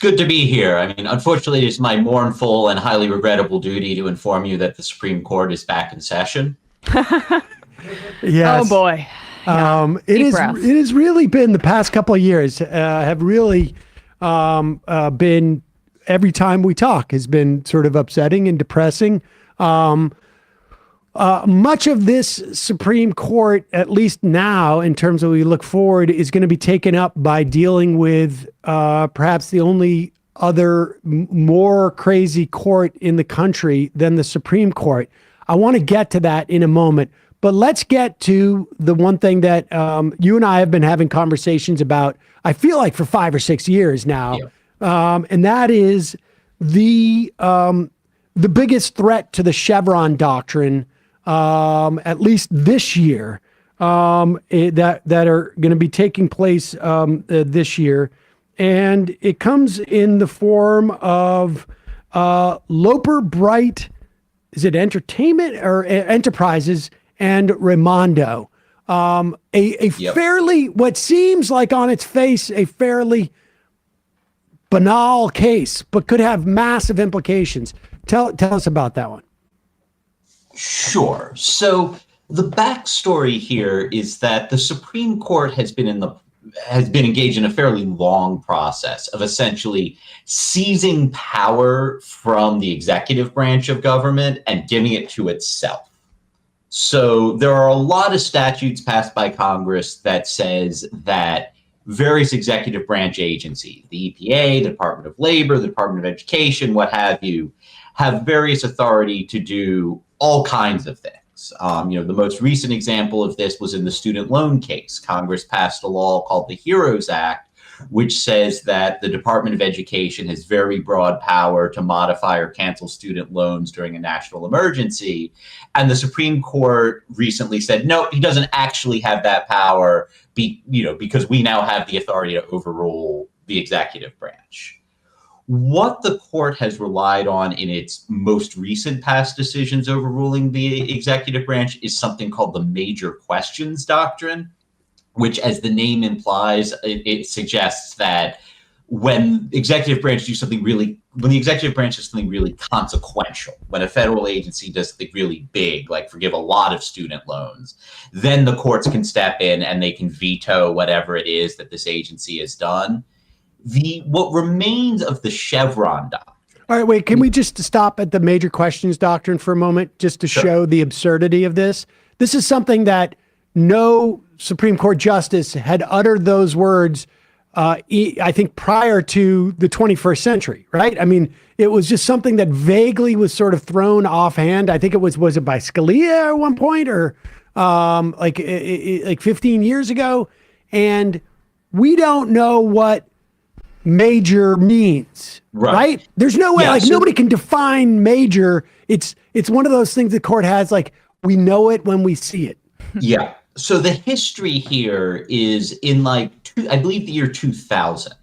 good to be here. I mean, unfortunately, it's my mournful and highly regrettable duty to inform you that the Supreme Court is back in session. Yes. Oh boy. Yeah. It has really been the past couple of years have really been, every time we talk, has been sort of upsetting and depressing. Much of this Supreme Court, at least now, in terms of we look forward, is going to be taken up by dealing with perhaps the only other more crazy court in the country than the Supreme Court. I want to get to that in a moment, but let's get to the one thing that you and I have been having conversations about, I feel like for 5 or 6 years now, and that is the biggest threat to the Chevron Doctrine, at least this year, that are going to be taking place this year. And it comes in the form of Loper Bright, is it Entertainment or Enterprises, and Raimondo. Fairly, what seems like on its face, a fairly banal case, but could have massive implications. Tell us about that one. Sure. So the backstory here is that the Supreme Court has been engaged in a fairly long process of essentially seizing power from the executive branch of government and giving it to itself. So there are a lot of statutes passed by Congress that says that various executive branch agencies, the EPA, the Department of Labor, the Department of Education, what have you, have various authority to do all kinds of things. The most recent example of this was in the student loan case. Congress passed a law called the HEROES Act, which says that the Department of Education has very broad power to modify or cancel student loans during a national emergency. And the Supreme Court recently said, no, he doesn't actually have that power, because we now have the authority to overrule the executive branch. What the court has relied on in its most recent past decisions overruling the executive branch is something called the Major Questions Doctrine, which, as the name implies, it suggests that when the executive branch does something really consequential, when a federal agency does something really big, like forgive a lot of student loans, then the courts can step in and they can veto whatever it is that this agency has done. What remains of the Chevron Doctrine. All right, wait, can we just stop at the Major Questions Doctrine for a moment, just to show the absurdity of this? This is something that no Supreme Court justice had uttered those words, I think, prior to the 21st century, right? I mean, it was just something that vaguely was sort of thrown offhand. I think it was it by Scalia at one point, or like 15 years ago? And we don't know what major means, right? There's no way, nobody can define major. It's one of those things the court has, like, we know it when we see it. Yeah. So the history here is in I believe the year 2000,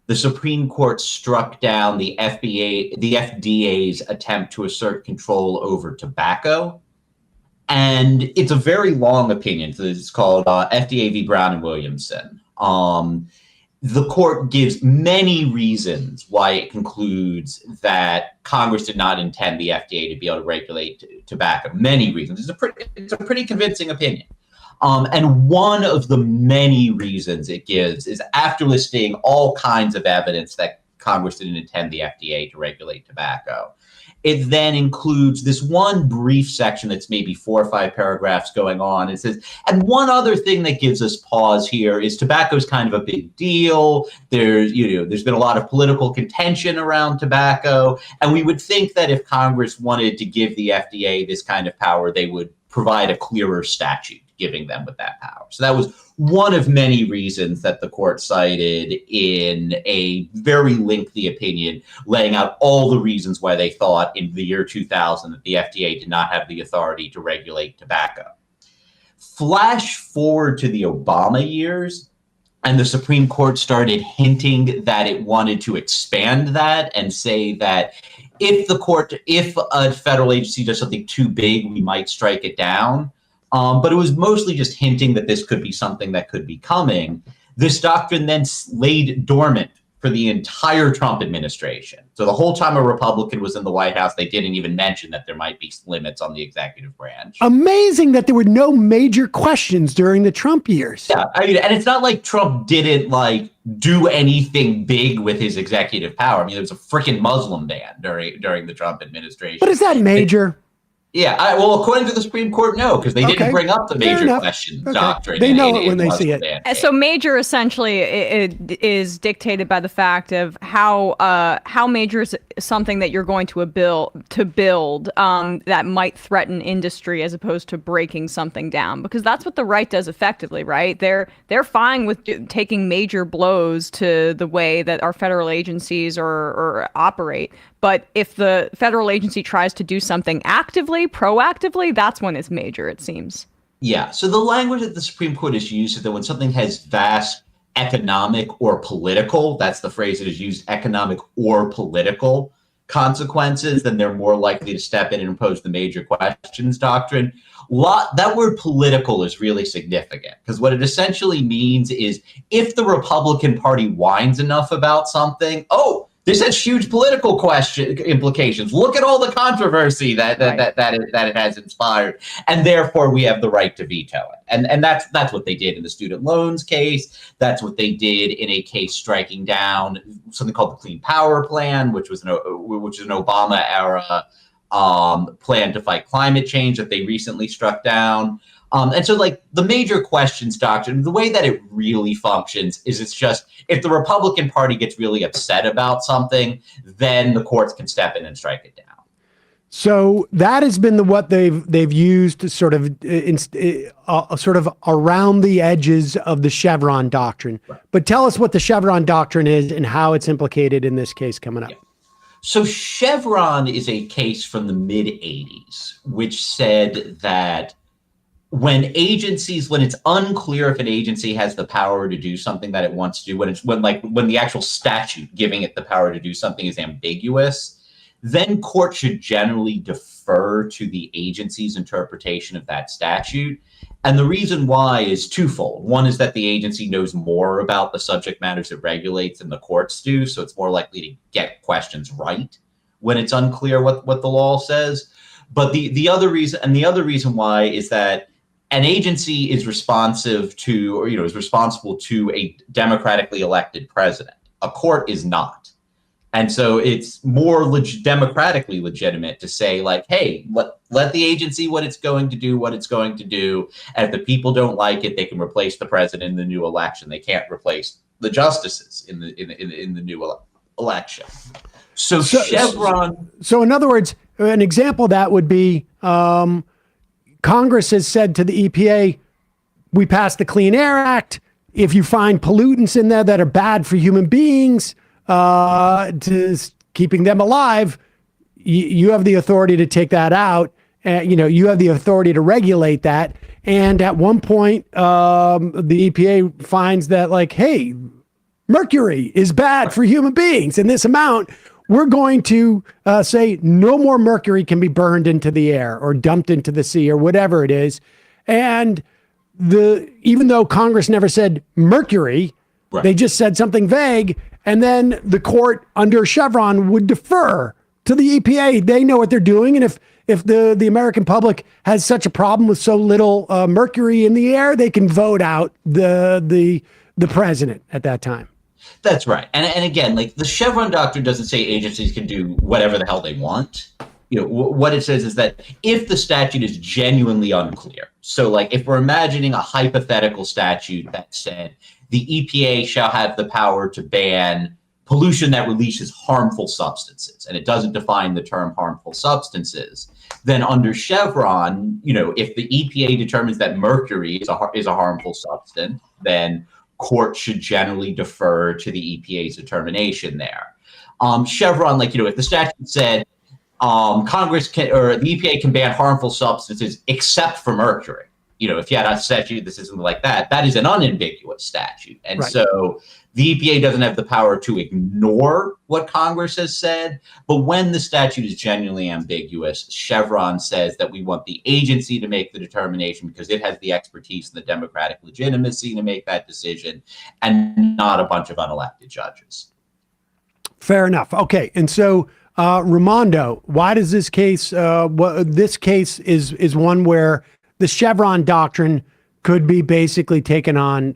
the Supreme Court struck down the FDA's attempt to assert control over tobacco. And it's a very long opinion. So it's called FDA v. Brown and Williamson. The court gives many reasons why it concludes that Congress did not intend the FDA to be able to regulate tobacco. Many reasons. It's a pretty convincing opinion. And one of the many reasons it gives is, after listing all kinds of evidence that Congress didn't intend the FDA to regulate tobacco, it then includes this one brief section that's maybe 4 or 5 paragraphs going on. It says, and one other thing that gives us pause here is tobacco is kind of a big deal. There's been a lot of political contention around tobacco. And we would think that if Congress wanted to give the FDA this kind of power, they would provide a clearer statute giving them with that power. So that was one of many reasons that the court cited in a very lengthy opinion, laying out all the reasons why they thought in the year 2000 that the FDA did not have the authority to regulate tobacco. Flash forward to the Obama years, and the Supreme Court started hinting that it wanted to expand that and say that if a federal agency does something too big, we might strike it down. But it was mostly just hinting that this could be something that could be coming. This doctrine then laid dormant for the entire Trump administration. So the whole time a Republican was in the White House, they didn't even mention that there might be limits on the executive branch. Amazing that there were no major questions during the Trump years. Yeah, I mean, and it's not like Trump didn't like do anything big with his executive power. I mean, there was a freaking Muslim ban during the Trump administration. But is that major? Yeah, well, according to the Supreme Court, no, because they didn't bring up the major questions doctrine. They know it when they see it. So major essentially it is dictated by the fact of how major is something that you're going to build that might threaten industry as opposed to breaking something down, because that's what the right does effectively, right? They're fine with taking major blows to the way that our federal agencies or operate. But if the federal agency tries to do something actively, proactively, that's when it's major, it seems. Yeah. So the language that the Supreme Court has used is that when something has vast economic or political, that's the phrase that is used, economic or political consequences, then they're more likely to step in and impose the major questions doctrine. That word political is really significant, because what it essentially means is if the Republican Party whines enough about something, this has huge political implications. Look at all the controversy that it has inspired, and therefore we have the right to veto it. And that's what they did in the student loans case. That's what they did in a case striking down something called the Clean Power Plan, which is an Obama era plan to fight climate change that they recently struck down. And so, like, the major questions doctrine, the way that it really functions is it's just if the Republican Party gets really upset about something, then the courts can step in and strike it down. So that has been what they've used to sort of around the edges of the Chevron doctrine. Right. But tell us what the Chevron doctrine is and how it's implicated in this case coming up. Yeah. So Chevron is a case from the mid-'80s, which said that when it's unclear if an agency has the power to do something that it wants to do, when the actual statute giving it the power to do something is ambiguous, then courts should generally defer to the agency's interpretation of that statute. And the reason why is twofold. One is that the agency knows more about the subject matters it regulates than the courts do, so it's more likely to get questions right when it's unclear what the law says. But the other reason why is that an agency is responsible to a democratically elected president. A court is not. And so it's more democratically legitimate to say, like, hey, let the agency what it's going to do. And if the people don't like it, they can replace the president in the new election. They can't replace the justices in the new election. So Chevron. So in other words, an example of that would be Congress has said to the EPA, we passed the Clean Air Act. If you find pollutants in there that are bad for human beings, to keeping them alive, you have the authority to take that out. You have the authority to regulate that. And at one point, the EPA finds that, like, hey, mercury is bad for human beings in this amount. We're going to say no more mercury can be burned into the air or dumped into the sea or whatever it is. And even though Congress never said mercury, right, they just said something vague. And then the court under Chevron would defer to the EPA. They know what they're doing. And if the American public has such a problem with so little mercury in the air, they can vote out the president at that time. That's right. And again, like, the Chevron doctrine doesn't say agencies can do whatever the hell they want. What it says is that if the statute is genuinely unclear, so like if we're imagining a hypothetical statute that said the EPA shall have the power to ban pollution that releases harmful substances, and it doesn't define the term harmful substances, then under Chevron, if the EPA determines that mercury is a harmful substance, then courts should generally defer to the EPA's determination there. Chevron, if the statute said Congress can, or the EPA can ban harmful substances except for mercury, if you had a statute that says something like that, that is an unambiguous statute. And right. So the EPA doesn't have the power to ignore what Congress has said. But when the statute is genuinely ambiguous, Chevron says that we want the agency to make the determination because it has the expertise and the democratic legitimacy to make that decision, and not a bunch of unelected judges. Fair enough. Okay. And so, Raimondo, why does this case, this case is one where the Chevron doctrine could be basically taken on,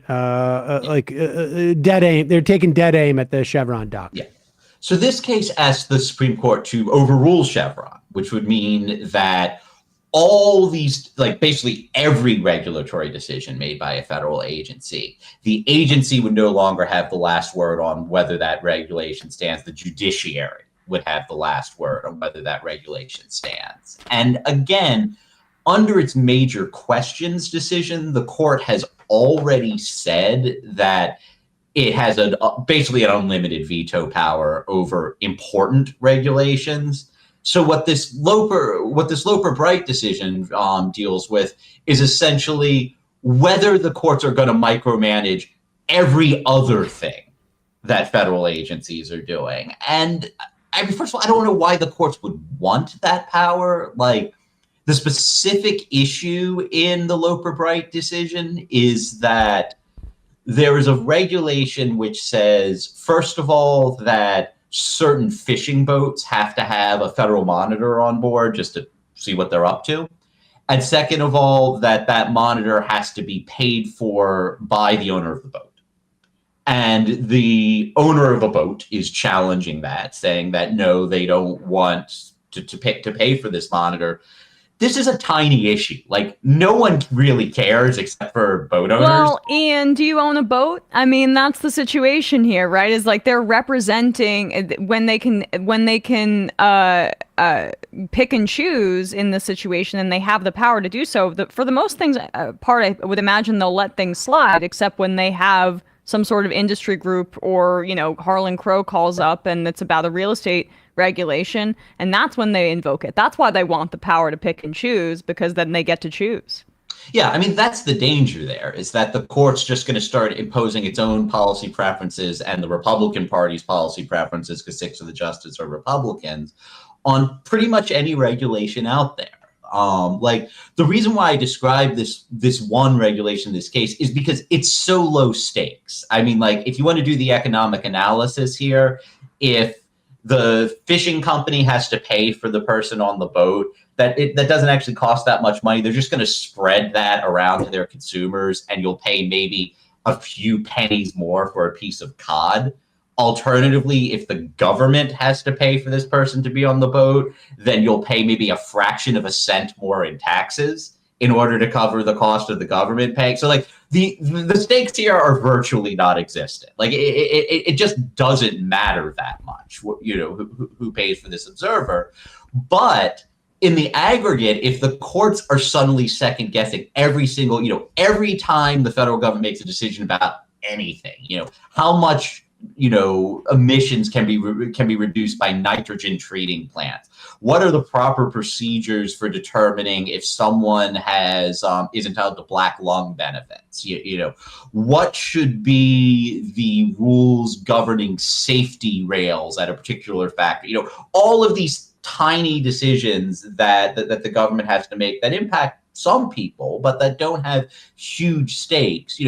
dead aim. They're taking dead aim at the Chevron doctrine. Yeah. So this case asks the Supreme Court to overrule Chevron, which would mean that all these, like basically every regulatory decision made by a federal agency, the agency would no longer have the last word on whether that regulation stands. The judiciary would have the last word on whether that regulation stands. And again, under its major questions decision, the court has already said that it has basically an unlimited veto power over important regulations. So what this Loper Bright decision deals with is essentially whether the courts are going to micromanage every other thing that federal agencies are doing. And I mean, first of all, I don't know why the courts would want that power. Like, the specific issue in the Loper Bright decision is that there is a regulation which says, first of all, that certain fishing boats have to have a federal monitor on board just to see what they're up to. And second of all, that monitor has to be paid for by the owner of the boat. And the owner of a boat is challenging that, saying that, no, they don't want to pay for this monitor. This is a tiny issue. Like, no one really cares except for boat owners. Well, Ian, do you own a boat? I mean, that's the situation here, right? Is like they're representing when they can pick and choose in the situation, and they have the power to do so. For the most things, I would imagine they'll let things slide, except when they have some sort of industry group or, Harlan Crow calls up and it's about a real estate regulation, and that's when they invoke it. That's why they want the power to pick and choose, because then they get to choose. Yeah, I mean, that's the danger there, is that the court's just going to start imposing its own policy preferences and the Republican Party's policy preferences, because 6 of the justices are Republicans, on pretty much any regulation out there. Like, the reason why I describe this one regulation in this case is because it's so low stakes. I mean, like, if you want to do the economic analysis here, if the fishing company has to pay for the person on the boat, that doesn't actually cost that much money. They're just going to spread that around to their consumers, and you'll pay maybe a few pennies more for a piece of cod. Alternatively, if the government has to pay for this person to be on the boat, then you'll pay maybe a fraction of a cent more in taxes in order to cover the cost of the government paying. So, like, the stakes here are virtually non-existent. Like, it just doesn't matter that much, who pays for this observer. But in the aggregate, if the courts are suddenly second guessing every time the federal government makes a decision about anything, how much emissions can be reduced by nitrogen treating plants. What are the proper procedures for determining if someone is entitled to black lung benefits? What should be the rules governing safety rails at a particular factory? All of these tiny decisions that the government has to make that impact some people, but that don't have huge stakes.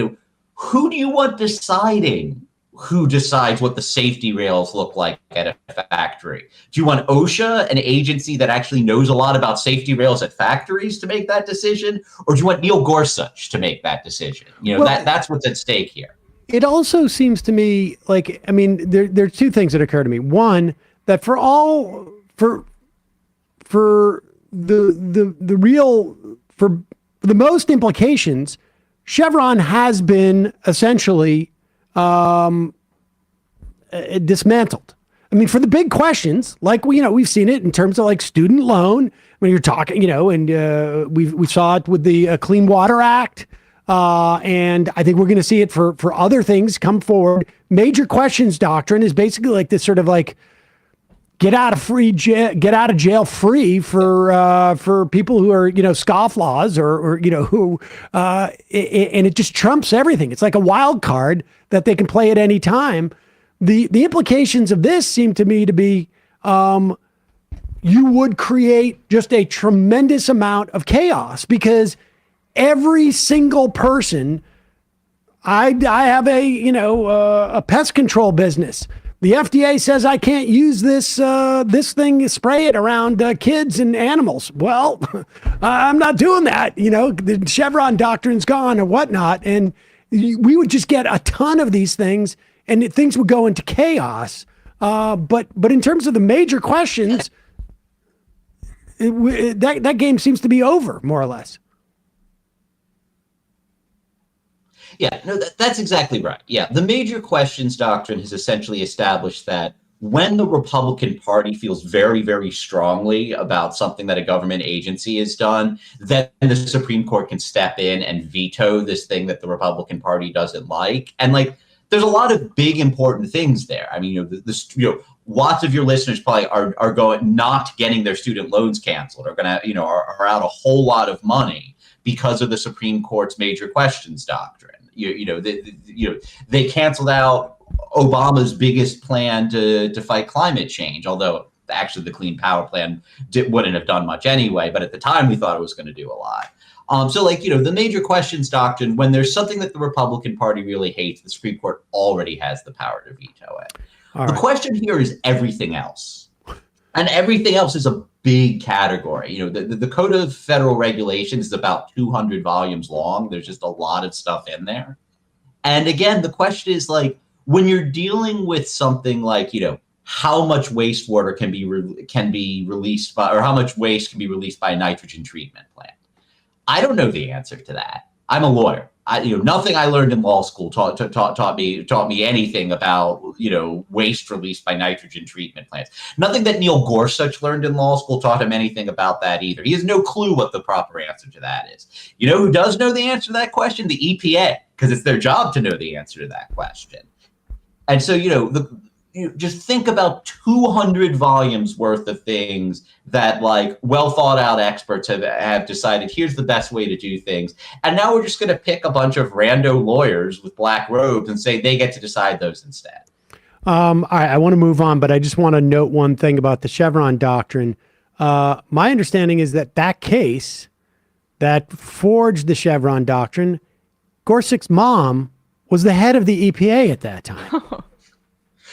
Who do you want deciding who decides what the safety rails look like at a factory? Do you want OSHA, an agency that actually knows a lot about safety rails at factories, to make that decision? Or do you want Neil Gorsuch to make that decision? That's what's at stake here. It also seems to me like, I mean, there are two things that occur to me. One, that for the most implications, Chevron has been essentially dismantled. I mean, for the big questions, like we've seen it in terms of like student loan, when you're talking, and we saw it with the Clean Water Act, and I think we're going to see it for other things come forward. Major questions doctrine is basically like this sort of like get out of jail free for people who are scofflaws or who and it just trumps everything. It's like a wild card that they can play at any time. The implications of this seem to me to be you would create just a tremendous amount of chaos, because every single person, I have a pest control business. the FDA says I can't use this thing, spray it around kids and animals. Well, I'm not doing that. The Chevron doctrine's gone or whatnot. And we would just get a ton of these things and things would go into chaos. But in terms of the major questions, that game seems to be over, more or less. Yeah, no, that's exactly right. Yeah, the major questions doctrine has essentially established that when the Republican Party feels very, very strongly about something that a government agency has done, then the Supreme Court can step in and veto this thing that the Republican Party doesn't like. And like, there's a lot of big, important things there. I mean, lots of your listeners probably are not getting their student loans canceled, are are out a whole lot of money because of the Supreme Court's major questions doctrine. They canceled out Obama's biggest plan to fight climate change, although actually the Clean Power Plan wouldn't have done much anyway. But at the time, we thought it was going to do a lot. The major questions doctrine, when there's something that the Republican Party really hates, the Supreme Court already has the power to veto it. The question here is everything else. And everything else is a big category. The Code of Federal Regulations is about 200 volumes long. There's just a lot of stuff in there. And again, the question is like, when you're dealing with something like, how much wastewater can be released by, or how much waste can be released by a nitrogen treatment plant? I don't know the answer to that. I'm a lawyer. Nothing I learned in law school taught me anything about, waste released by nitrogen treatment plants. Nothing that Neil Gorsuch learned in law school taught him anything about that either. He has no clue what the proper answer to that is. You know who does know the answer to that question? The EPA, because it's their job to know the answer to that question. And so, just think about 200 volumes worth of things that like well thought out experts have decided here's the best way to do things. And now we're just going to pick a bunch of rando lawyers with black robes and say they get to decide those instead. All right, I want to move on, but I just want to note one thing about the Chevron doctrine. My understanding is that case that forged the Chevron doctrine, Gorsuch's mom was the head of the EPA at that time.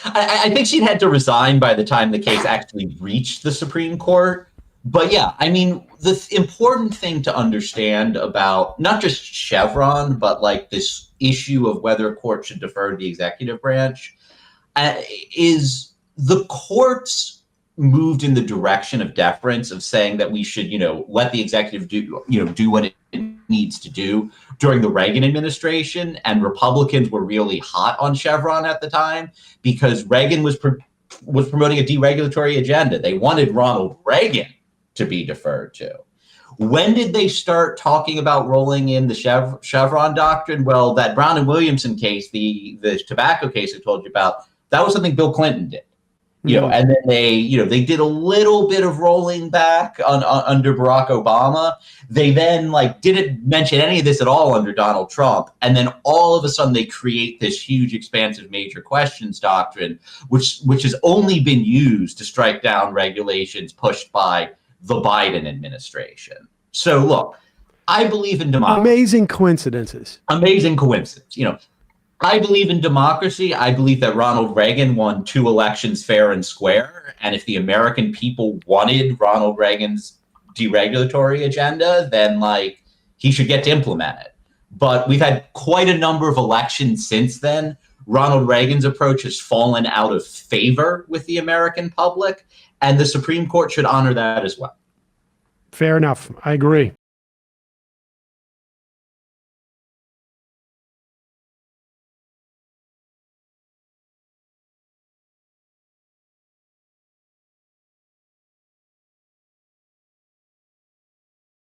I think she'd had to resign by the time the case actually reached the Supreme Court. But yeah, I mean, the important thing to understand about not just Chevron, but like this issue of whether a court should defer to the executive branch is the courts moved in the direction of deference, of saying that we should, let the executive do what it needs to do during the Reagan administration. And Republicans were really hot on Chevron at the time because Reagan was promoting a deregulatory agenda. They wanted Ronald Reagan to be deferred to. When did they start talking about rolling in the Chevron doctrine? Well, that Brown and Williamson case, the tobacco case I told you about, that was something Bill Clinton did. And then they did a little bit of rolling back under Barack Obama. They then didn't mention any of this at all under Donald Trump. And then all of a sudden they create this huge, expansive major questions doctrine, which has only been used to strike down regulations pushed by the Biden administration. So look, I believe in democracy. Amazing coincidences. Amazing coincidence. I believe in democracy. I believe that Ronald Reagan won 2 elections fair and square. And if the American people wanted Ronald Reagan's deregulatory agenda, then he should get to implement it. But we've had quite a number of elections since then. Ronald Reagan's approach has fallen out of favor with the American public, and the Supreme Court should honor that as well. Fair enough. I agree.